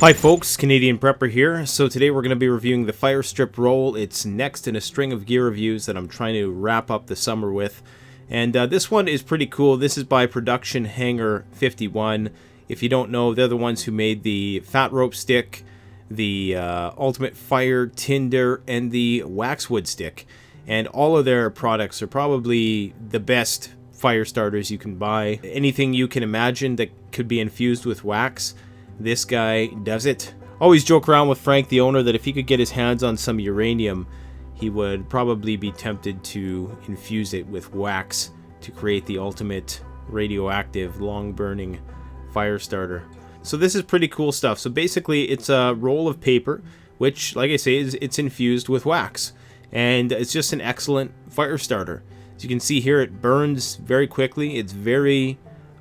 Hi folks, Canadian Prepper here. So today we're going to be reviewing the Fire Strip roll. It's next in a string of gear reviews that I'm trying to wrap up the summer with. And this one is pretty cool. This is by Production Hanger 51. If you don't know, they're the ones who made the Fat Rope Stick, the Ultimate Fire Tinder, and the Waxwood Stick. And all of their products are probably the best fire starters you can buy. Anything you can imagine that could be infused with wax, this guy does it. Always joke around with Frank, the owner, that if he could get his hands on some uranium, he would probably be tempted to infuse it with wax to create the ultimate radioactive, long-burning fire starter. So this is pretty cool stuff. So basically, it's a roll of paper, which, like I say, it's infused with wax. And it's just an excellent fire starter. As you can see here, it burns very quickly. It's very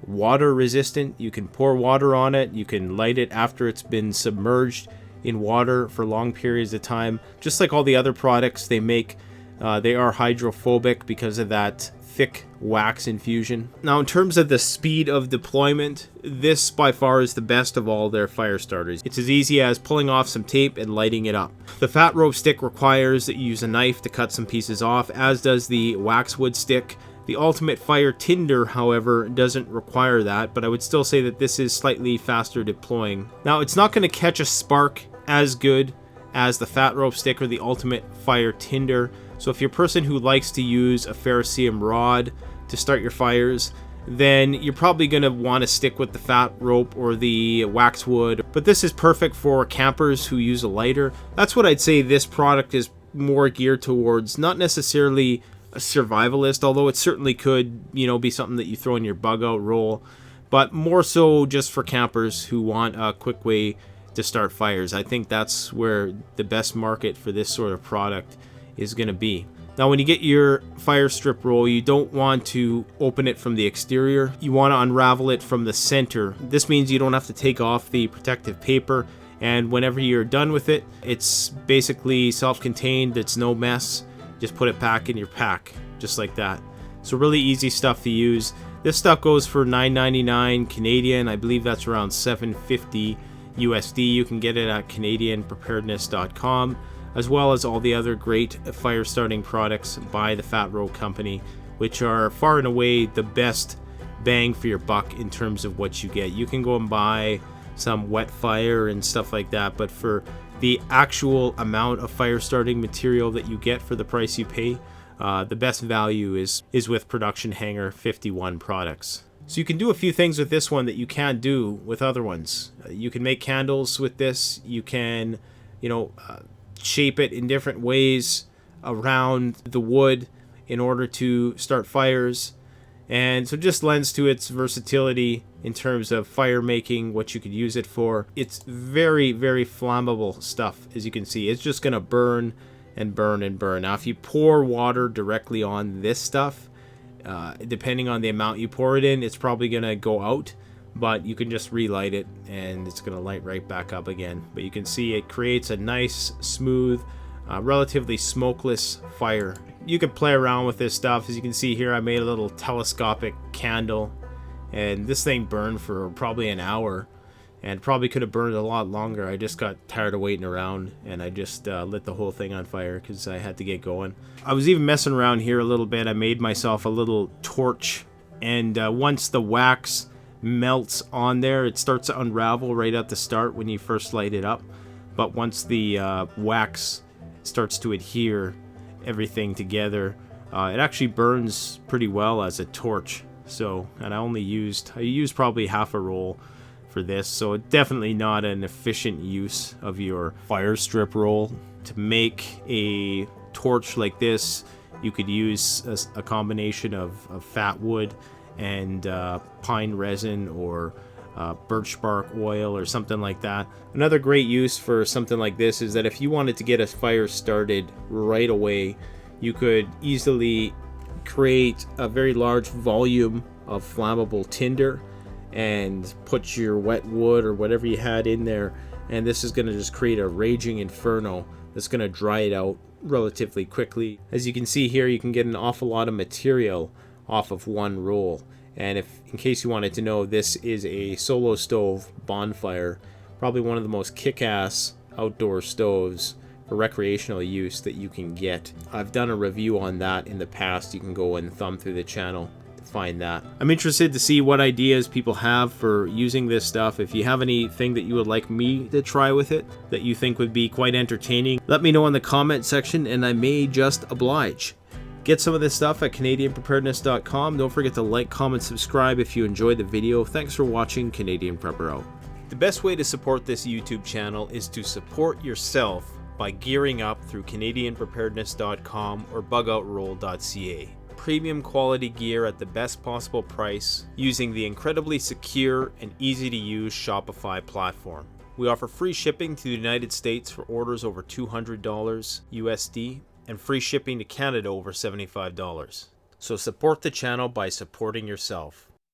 water resistant. You can pour water on it. You can light it after it's been submerged in water for long periods of time. Just like all the other products they make, they are hydrophobic because of that thick wax infusion. Now, in terms of the speed of deployment, this by far is the best of all their fire starters. It's as easy as pulling off some tape and lighting it up. The Fat Rope Stick requires that you use a knife to cut some pieces off, as does the Waxwood Stick. The Ultimate Fire Tinder, however, doesn't require that, but I would still say that this is slightly faster deploying. Now, it's not going to catch a spark as good as the Fat Rope Stick or the Ultimate Fire Tinder. So if you're a person who likes to use a ferrocerium rod to start your fires, then you're probably going to want to stick with the Fat Rope or the Waxwood. But this is perfect for campers who use a lighter. That's what I'd say this product is more geared towards, not necessarily a survivalist, although it certainly could, be something that you throw in your Bugout roll, but more so just for campers who want a quick way to start fires. I think that's where the best market for this sort of product is going to be. Now, when you get your fire strip roll, you don't want to open it from the exterior. You want to unravel it from the center. This means you don't have to take off the protective paper, and whenever you're done with it, it's basically self-contained. It's no mess. Just put it back in your pack, just like that. So really easy stuff to use. This stuff goes for $9.99 Canadian. I believe that's around $7.50 USD. You can get it at CanadianPreparedness.com, as well as all the other great fire starting products by the Fat Rope Company, which are far and away the best bang for your buck in terms of what you get. You can go and buy some wet fire and stuff like that, but for the actual amount of fire starting material that you get for the price you pay, the best value is with Production Hanger 51 products. So you can do a few things with this one that you can't do with other ones. You can make candles with this. You can, shape it in different ways around the wood in order to start fires. And so just lends to its versatility in terms of fire making, what you could use it for. It's very, very flammable stuff, as you can see. It's just going to burn and burn and burn. Now, if you pour water directly on this stuff, depending on the amount you pour it in, it's probably going to go out, but you can just relight it and it's going to light right back up again. But you can see it creates a nice, smooth, relatively smokeless fire. You can play around with this stuff. As you can see here, I made a little telescopic candle, and this thing burned for probably an hour, and probably could have burned a lot longer. I just got tired of waiting around, and I just lit the whole thing on fire because I had to get going. I was even messing around here a little bit. I made myself a little torch, and once the wax melts on there, it starts to unravel right at the start when you first light it up. But once the wax starts to adhere everything together, it actually burns pretty well as a torch. So, and I used probably half a roll for this, so definitely not an efficient use of your fire strip roll. To make a torch like this, you could use a combination of fat wood and pine resin or birch bark oil or something like that. Another great use for something like this is that if you wanted to get a fire started right away, you could easily create a very large volume of flammable tinder and put your wet wood or whatever you had in there, and this is going to just create a raging inferno that's going to dry it out relatively quickly. As you can see here, you can get an awful lot of material off of one roll. And if, in case you wanted to know, this is a solo stove bonfire Probably one of the most kick-ass outdoor stoves for recreational use that you can get. I've done a review on that in the past. You can go and thumb through the channel to find that. I'm interested to see what ideas people have for using this stuff. If you have anything that you would like me to try with it that you think would be quite entertaining, let me know in the comment section and I may just oblige. Get some of this stuff at CanadianPreparedness.com. Don't forget to like, comment, subscribe if you enjoyed the video. Thanks for watching. Canadian Prepper out. The best way to support this YouTube channel is to support yourself by gearing up through CanadianPreparedness.com or BugoutRoll.ca. Premium quality gear at the best possible price using the incredibly secure and easy to use Shopify platform. We offer free shipping to the United States for orders over $200 USD and free shipping to Canada over $75. So support the channel by supporting yourself.